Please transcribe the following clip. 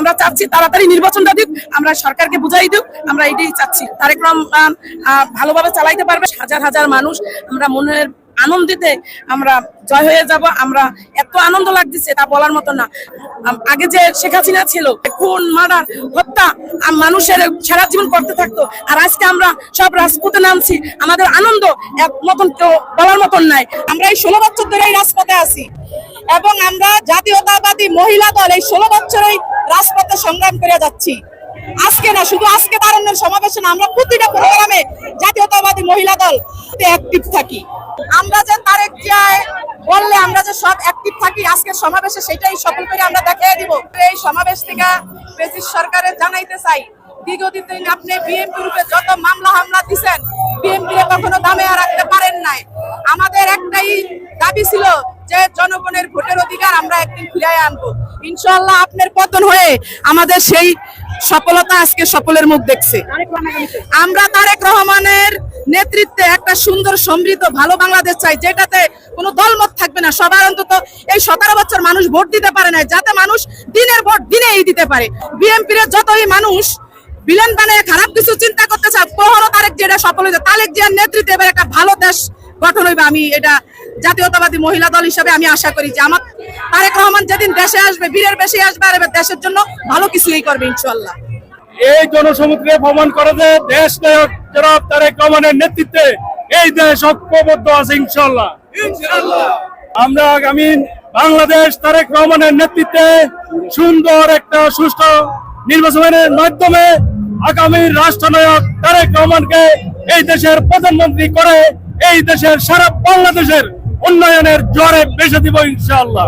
আমরা চাচ্ছি তাড়াতাড়ি নির্বাচনটা দিক, আমরা সরকারকে বুঝাই দিক, আমরা এটাই চাচ্ছি। তারেক রহমান ভালোভাবে চালাইতে পারবে, হাজার হাজার মানুষ আমরা মনের আনন্দিতে আমরা জয় হয়ে যাব। আমরা এত আনন্দ লাগতেছে তা বলার মতো না। আগে যে শেখ হাসিনা ছিল, খুন মার্ডার হত্যা মানুষের সারা জীবন করতে থাকতো, আর আজকে আমরা সব রাজপথে নামছি, আমাদের আনন্দ এক মতন কেউ বলার মতন নাই। আমরা এই 16 বছর ধরে এই রাজপথে আছি এবং আমরা জাতীয়তাবাদী মহিলা দল এই 16 বছরেই রাজপথে সংগ্রাম করে যাচ্ছি। আজকে না, শুধু আজকে তারুণ্যের সমাবেশে না, আমরা প্রতিটা প্রোগ্রামে জাতীয়তাবাদী মহিলা দল অ্যাক্টিভ থাকি। আমরা যে তারেক জিয়ায় বললে আমরা যে সব অ্যাক্টিভ থাকি, আজকের সমাবেশে সেটাই সফল করে আমরা দেখিয়ে দিব। এই সমাবেশ থেকে ব্রিটিশ সরকারের জানাইতে চাই, বিগত দিন আপনি বিএনপির উপরে যত মামলা হামলা দিচ্ছেন, বিএনপির কখনো দামে রাখতে পারেন নাই। আমাদের একটাই দাবি ছিল যে জনগণের ভোটের অধিকার আমরা একদিন ফিরিয়ে আনবো। ইনশাআল্লাহ আপনার পতন হয়ে আমাদের সেই সফলতা আজকে সফলের মুখ দেখছে। আমরা তারেক রহমানের নেতৃত্বে একটা সুন্দর সমৃদ্ধ ভালো বাংলাদেশ চাই, যেটাতে কোনো দলমত থাকবে না। সবার অন্তত এই 17 বছর মানুষ ভোট দিতে পারে না, যাতে মানুষ দিনের ভোট দিনেই দিতে পারে। বিএনপির যতই মানুষ বিলেন বানায় খারাপ কিছু চিন্তা করতে চায়, প্রহরও তারেক যেটা সফল হয়েছে, তারেক জিয়ার নেতৃত্বে এবার একটা ভালো দেশ গঠন হইবে। আমি এটা জাতীয়তাবাদী মহিলা দল হিসাবে আমি আশা করি যে আমার তারেক রহমান যেদিন দেশে আসবে, বীরের বেশি আসবে, আর এবার দেশের জন্য ভালো কিছুই করবে ইনশাআল্লাহ। এই জনসমুদ্রে প্রমাণ করে যে দেশ নায়ক জনাব তারেক রহমানের নেতৃত্বে এই দেশ ঐক্যবদ্ধ আছে ইনশাআল্লাহ। আমরা আগামী বাংলাদেশ তারেক রহমানের নেতৃত্বে সুন্দর একটা সুষ্ঠু নির্বাচনের মাধ্যমে আগামী রাষ্ট্রনায়ক তারেক রহমানকে এই দেশের প্রধানমন্ত্রী করে এই দেশের সারা বাংলাদেশের উন্নয়নের জোরে বেঁচে দিব ইনশাআল্লাহ।